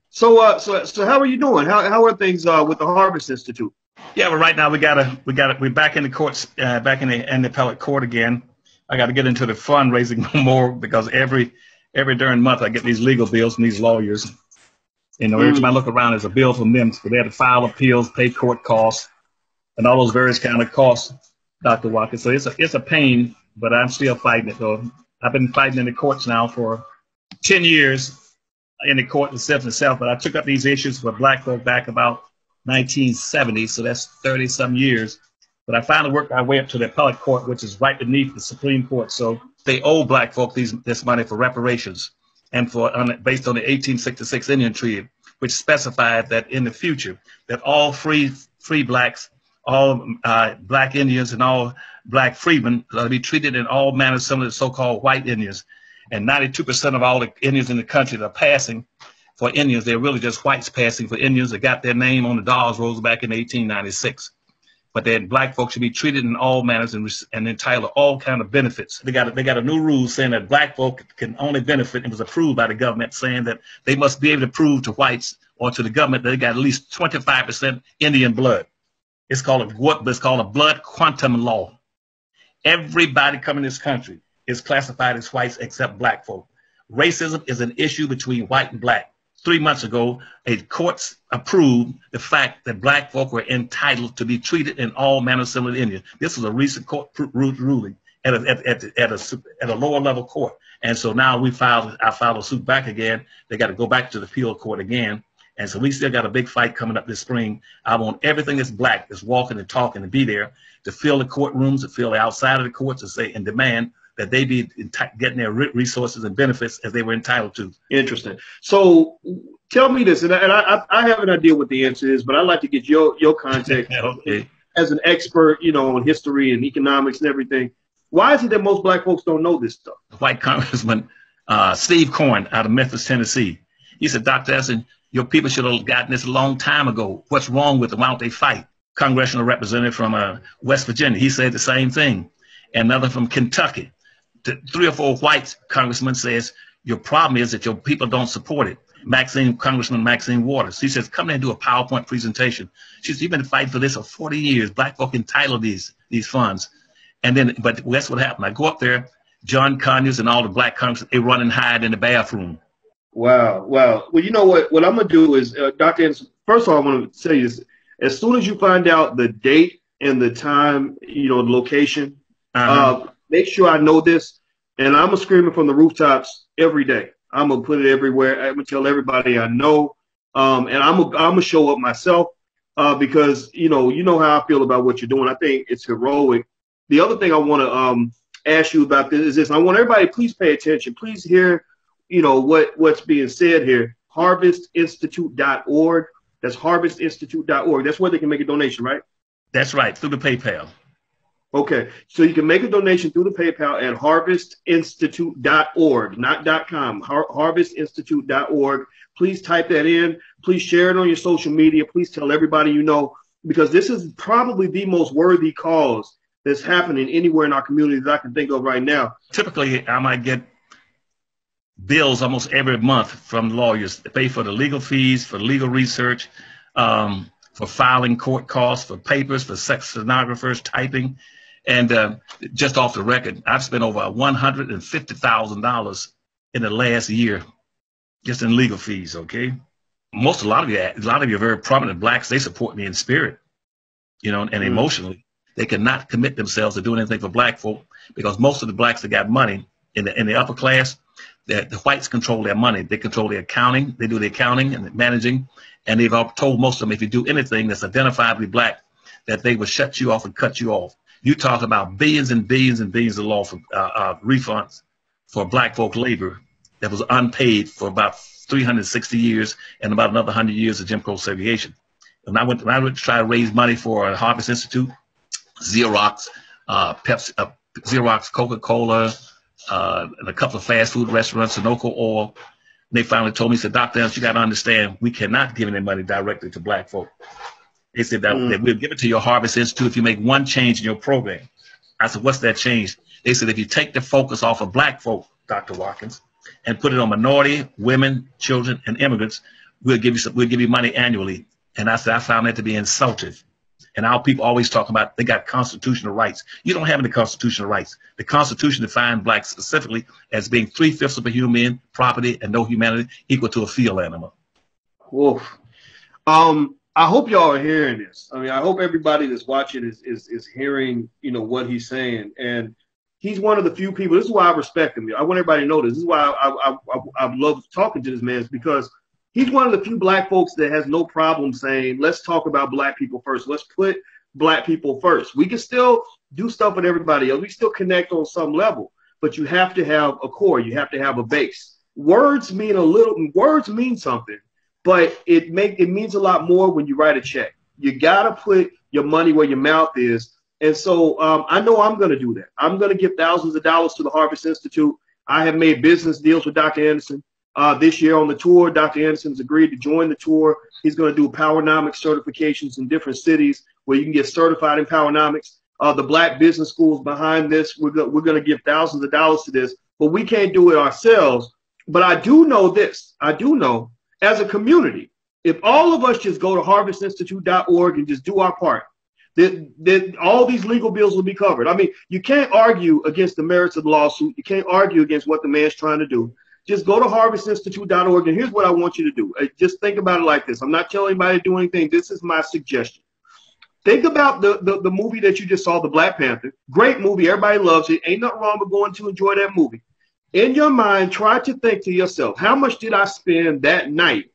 So how are you doing? How are things with the Harvest Institute? Yeah, but right now we're back in the courts, back in the appellate court again. I got to get into the fundraising more because every during month I get these legal bills from these lawyers. You know, every time I Mm. look around, there's a bill from them. So they have to file appeals, pay court costs, and all those various kind of costs, Dr. Watkins. So it's a pain, but I'm still fighting it though. I've been fighting in the courts now for 10 years in the court itself, but I took up these issues for black folk back about 1970, so that's 30 some years. But I finally worked my way up to the appellate court, which is right beneath the Supreme Court. So they owe black folk this money for reparations and based on the 1866 Indian Treaty, which specified that in the future that all free blacks, all black Indians, and all black freedmen are to be treated in all manners similar to so-called white Indians. And 92% of all the Indians in the country that are passing for Indians, they're really just whites passing for Indians that got their name on the Dawes Rolls back in 1896. But then black folks should be treated in all manners and entitled to all kind of benefits. They got a new rule saying that black folk can only benefit, and was approved by the government, saying that they must be able to prove to whites or to the government that they got at least 25% Indian blood. It's called a blood quantum law. Everybody coming to this country is classified as whites except black folk. Racism is an issue between white and black. 3 months ago, a courts approved the fact that black folk were entitled to be treated in all manners similar to Indians. This was a recent court ruling at a lower level court. And so now I filed a suit back again. They got to go back to the appeal court again. And so we still got a big fight coming up this spring. I want everything that's black, that's walking and talking, to be there, to fill the courtrooms, to fill the outside of the courts, to say and demand that they be getting their resources and benefits as they were entitled to. Interesting. So tell me this, and I have an idea what the answer is, but I'd like to get your context Okay. as an expert, on history and economics and everything. Why is it that most black folks don't know this stuff? White Congressman Steve Cohen out of Memphis, Tennessee. He said, Dr. Anderson, your people should have gotten this a long time ago. What's wrong with them? Why don't they fight? Congressional representative from West Virginia, he said the same thing. Another from Kentucky. 3 or 4 white congressmen says, your problem is that your people don't support it. Congressman Maxine Waters. She says, come in and do a PowerPoint presentation. She says, you've been fighting for this for 40 years. Black folk entitled these funds. And then, but that's what happened. I go up there, John Conyers and all the black congressmen, they run and hide in the bathroom. Wow. Well, you know what I'm going to do is, Dr. Anderson, first of all, I want to tell you this. As soon as you find out the date and the time, the location, make sure I know this. And I'm going to scream it from the rooftops every day. I'm going to put it everywhere. I'm going to tell everybody I know. And I'm going to show up myself because, you know how I feel about what you're doing. I think it's heroic. The other thing I want to ask you about this is this. I want everybody, please pay attention. Please hear, what's being said here. Harvestinstitute.org. That's harvestinstitute.org. That's where they can make a donation, right? That's right, through the PayPal. Okay, so you can make a donation through the PayPal at harvestinstitute.org, not .com, harvestinstitute.org. Please type that in. Please share it on your social media. Please tell everybody you know, because this is probably the most worthy cause that's happening anywhere in our community that I can think of right now. Typically, I might get bills almost every month from lawyers to pay for the legal fees, for legal research, for filing court costs, for papers, for sex stenographers, typing. And just off the record, I've spent over $150,000 in the last year just in legal fees. Okay, a lot of you are very prominent blacks. They support me in spirit, and emotionally. They cannot commit themselves to doing anything for black folk because most of the blacks that got money in the upper class, the whites control their money. They control the accounting. They do the accounting and the managing. And they've all told most of them if you do anything that's identifiably black, that they will shut you off and cut you off. You talk about billions and billions and billions of refunds for black folk labor that was unpaid for about 360 years and about another 100 years of Jim Crow segregation. And I went to try to raise money for Harvest Institute, Xerox, Pepsi, Xerox, Coca-Cola, and a couple of fast food restaurants, Sunoco Oil. And they finally told me, said, Dr. Anderson, you got to understand, we cannot give any money directly to black folk. They said that we'll give it to your Harvest Institute if you make one change in your program. I said, what's that change? They said, if you take the focus off of black folk, Dr. Watkins, and put it on minority, women, children, and immigrants, we'll give you money annually. And I said, I found that to be insulting. And our people always talk about they got constitutional rights. You don't have any constitutional rights. The Constitution defined blacks specifically as being 3/5 of a human property and no humanity equal to a field animal. Wolf. I hope y'all are hearing this. I mean, I hope everybody that's watching is hearing, you know, what he's saying. And he's one of the few people. This is why I respect him. I want everybody to know this. This is why I love talking to this man, is because he's one of the few black folks that has no problem saying, let's talk about black people first. Let's put black people first. We can still do stuff with everybody else. We still connect on some level, but you have to have a core. You have to have a base. Words mean something, but it means a lot more when you write a check. You got to put your money where your mouth is. And so I know I'm going to do that. I'm going to give thousands of dollars to the Harvest Institute. I have made business deals with Dr. Anderson. This year on the tour, Dr. Anderson's agreed to join the tour. He's going to do Powernomics certifications in different cities where you can get certified in Powernomics. The black business schools behind this, we're going to give thousands of dollars to this, but we can't do it ourselves. But I do know this. I do know, as a community, if all of us just go to harvestinstitute.org and just do our part, then all these legal bills will be covered. I mean, you can't argue against the merits of the lawsuit. You can't argue against what the man's trying to do. Just go to harvestinstitute.org, and here's what I want you to do. Just think about it like this. I'm not telling anybody to do anything. This is my suggestion. Think about the movie that you just saw, The Black Panther. Great movie. Everybody loves it. Ain't nothing wrong with going to enjoy that movie. In your mind, try to think to yourself, how much did I spend that night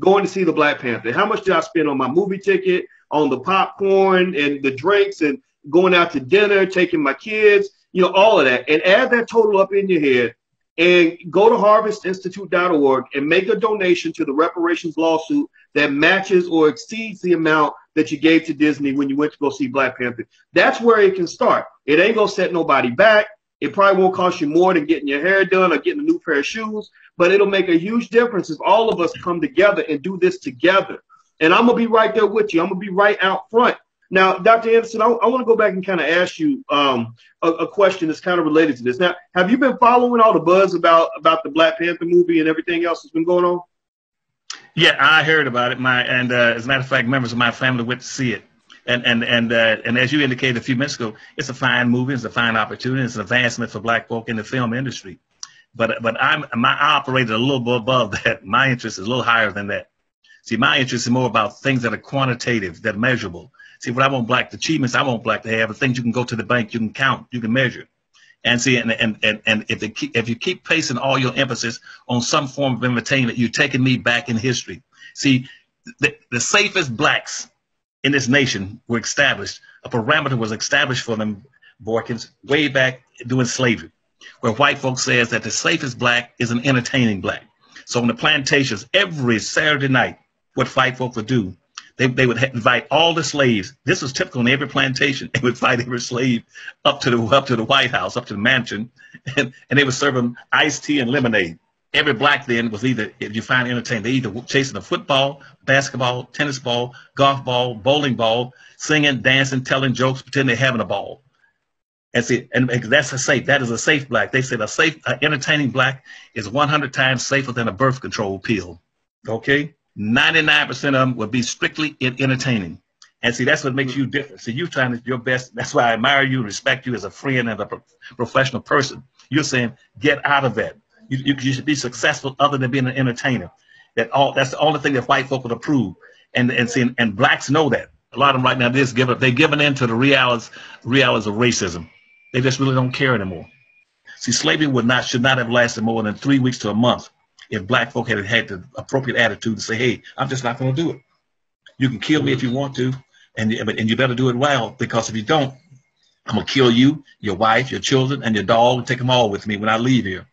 going to see The Black Panther? How much did I spend on my movie ticket, on the popcorn and the drinks and going out to dinner, taking my kids, you know, all of that, and add that total up in your head and go to harvestinstitute.org and make a donation to the reparations lawsuit that matches or exceeds the amount that you gave to Disney when you went to go see Black Panther. That's where it can start. It ain't going to set nobody back. It probably won't cost you more than getting your hair done or getting a new pair of shoes, but it'll make a huge difference if all of us come together and do this together. And I'm going to be right there with you. I'm going to be right out front. Now, Dr. Anderson, I want to go back and kind of ask you a question that's kind of related to this. Now, have you been following all the buzz about the Black Panther movie and everything else that's been going on? Yeah, I heard about it. As a matter of fact, members of my family went to see it. And as you indicated a few minutes ago, it's a fine movie. It's a fine opportunity. It's an advancement for black folk in the film industry. But I operated a little bit above that. My interest is a little higher than that. See, my interest is more about things that are quantitative, that are measurable. See, what I want black achievements, I want black to have are things you can go to the bank, you can count, you can measure. And see, and if you keep placing all your emphasis on some form of entertainment, you're taking me back in history. See, the safest blacks in this nation were established. A parameter was established for them, Borkins, way back during slavery, where white folks says that the safest black is an entertaining black. So on the plantations, every Saturday night, what white folk would do, they would invite all the slaves. This was typical in every plantation. They would invite every slave up to the White House, up to the mansion, and they would serve them iced tea and lemonade. Every black then was either, if you find entertaining, they either chasing a football, basketball, tennis ball, golf ball, bowling ball, singing, dancing, telling jokes, pretending they're having a ball. And see, and that's that is a safe black. They said entertaining black is 100 times safer than a birth control pill. Okay? 99% of them would be strictly entertaining. And see, that's what makes you different. See, you're trying to your best. That's why I admire you, respect you as a friend and a professional person. You're saying, get out of that. You should be successful other than being an entertainer. That's the only thing that white folk would approve. And blacks know that. A lot of them right now, they're giving in to the realities of racism. They just really don't care anymore. See, slavery should not have lasted more than 3 weeks to a month if black folk had the appropriate attitude to say, hey, I'm just not going to do it. You can kill me if you want to, and you better do it well, because if you don't, I'm going to kill you, your wife, your children, and your dog, and take them all with me when I leave here.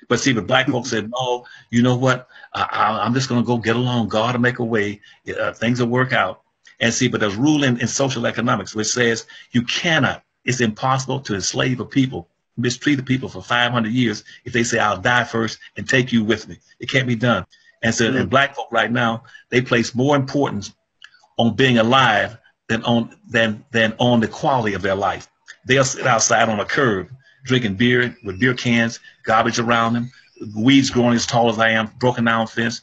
But see, the black folks said, no, you know what? I'm just going to go get along. God will make a way. Things will work out. And see, but there's rule in social economics which says it's impossible to enslave a people, mistreat the people for 500 years if they say, I'll die first and take you with me. It can't be done. And so, and black folk right now, they place more importance on being alive than on the quality of their life. They'll sit outside on a curb drinking beer with beer cans, garbage around them, weeds growing as tall as I am, broken down fence,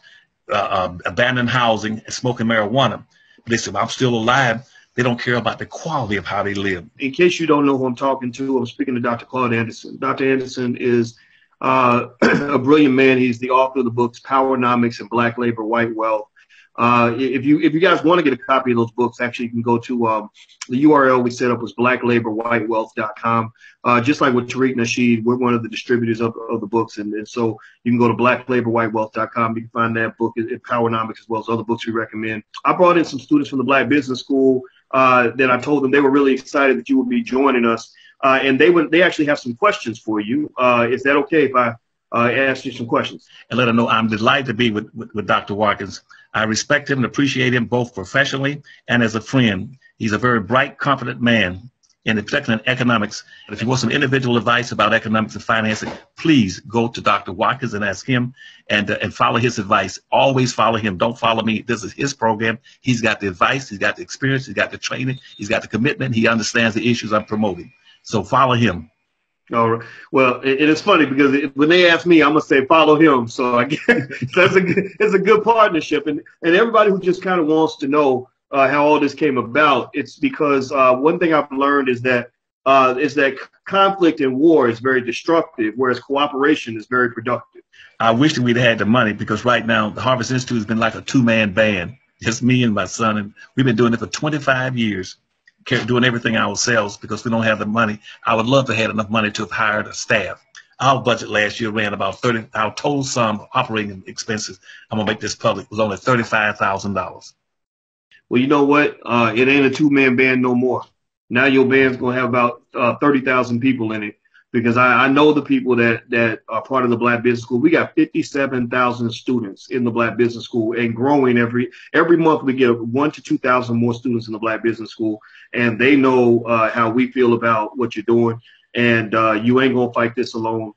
abandoned housing and smoking marijuana. But they said, well, I'm still alive. They don't care about the quality of how they live. In case you don't know who I'm talking to, I'm speaking to Dr. Claud Anderson. Dr. Anderson is a brilliant man. He's the author of the books Powernomics and Black Labor, White Wealth. If you guys want to get a copy of those books, actually, you can go to the URL we set up was blacklaborwhitewealth.com. Just like with Tariq Nasheed, we're one of the distributors of the books. And so you can go to blacklaborwhitewealth.com. You can find that book in Powernomics as well as other books we recommend. I brought in some students from the Black Business School that I told them they were really excited that you would be joining us. And they actually have some questions for you. Is that okay if I ask you some questions? And let them know I'm delighted to be with Dr. Watkins. I respect him and appreciate him both professionally and as a friend. He's a very bright, confident man in particular in economics. And if you want some individual advice about economics and financing, please go to Dr. Watkins and ask him and follow his advice. Always follow him. Don't follow me. This is his program. He's got the advice. He's got the experience. He's got the training. He's got the commitment. He understands the issues I'm promoting. So follow him. All right. Well, it's funny because when they ask me, I'm gonna say follow him. So I guess it's a good partnership, and everybody who just kind of wants to know how all this came about, it's because one thing I've learned is that conflict and war is very destructive, whereas cooperation is very productive. I wish that we'd had the money because right now the Harvest Institute has been like a two-man band, just me and my son, and we've been doing it for 25 years. Doing everything ourselves because we don't have the money. I would love to have enough money to have hired a staff. Our budget last year ran about our total sum operating expenses, I'm gonna make this public, was only $35,000. Well, you know what? It ain't a two-man band no more. Now your band's gonna have about 30,000 people in it because I know the people that are part of the Black Business School. We got 57,000 students in the Black Business School and growing every month. We get 1,000 to 2,000 more students in the Black Business School, and they know how we feel about what you're doing. And you ain't gonna fight this alone.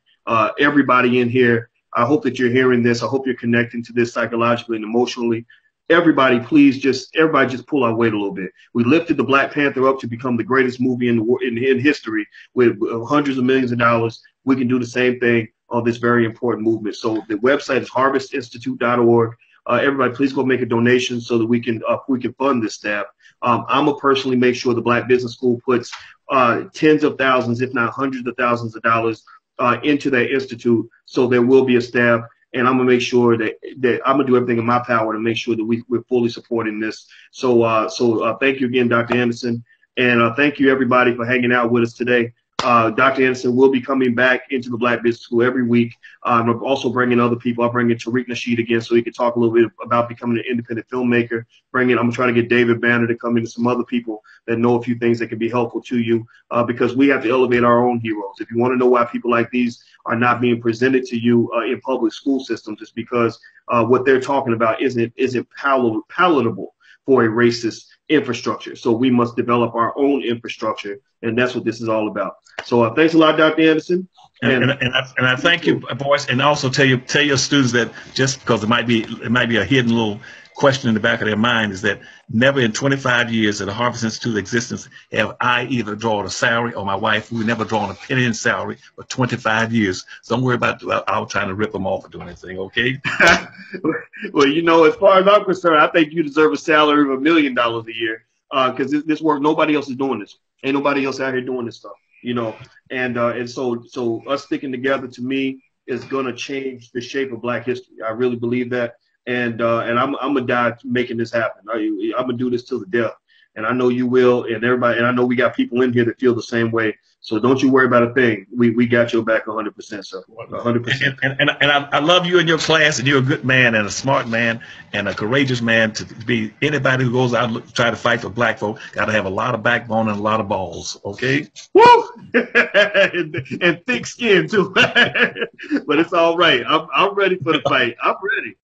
Everybody in here, I hope that you're hearing this. I hope you're connecting to this psychologically and emotionally. Everybody, please just pull our weight a little bit. We lifted the Black Panther up to become the greatest movie in history with hundreds of millions of dollars. We can do the same thing on this very important movement. So the website is harvestinstitute.org. Everybody, please go make a donation so that we can fund this staff. I'm gonna personally make sure the Black Business School puts tens of thousands, if not hundreds of thousands of dollars into that institute, so there will be a staff. And I'm gonna make sure that I'm gonna do everything in my power to make sure that we're fully supporting this. So thank you again, Dr. Anderson, and thank you everybody for hanging out with us today. Dr. Anderson will be coming back into the Black Business School every week. I'm also bringing other people. I'll bring in Tariq Nasheed again so he can talk a little bit about becoming an independent filmmaker. I'm trying to get David Banner to come in and some other people that know a few things that can be helpful to you because we have to elevate our own heroes. If you want to know why people like these are not being presented to you in public school systems, it's because what they're talking about isn't palatable for a racist infrastructure. So we must develop our own infrastructure, and that's what this is all about. So thanks a lot, Dr. Anderson. And I thank you, boys, and also tell your students that just because it might be a hidden little question in the back of their mind is that never in 25 years of the Harvest Institute existence have I either drawn a salary or my wife. We've never drawn a penny in salary for 25 years. So don't worry about I trying to rip them off or do anything, okay? Well, as far as I'm concerned, I think you deserve a salary of $1 million a year because this work, nobody else is doing this. Ain't nobody else out here doing this stuff, and so us sticking together to me is going to change the shape of Black history. I really believe that. And I'm gonna die making this happen. I'm gonna do this till the death, and I know you will, and everybody. And I know we got people in here that feel the same way. So don't you worry about a thing. We got your back 100%, sir. 100%. And I love you and your class, and you're a good man and a smart man and a courageous man. To be anybody who goes out to try to fight for Black folk, got to have a lot of backbone and a lot of balls. Okay. Woo! and thick skin too. But it's all right. I'm ready for the fight. I'm ready.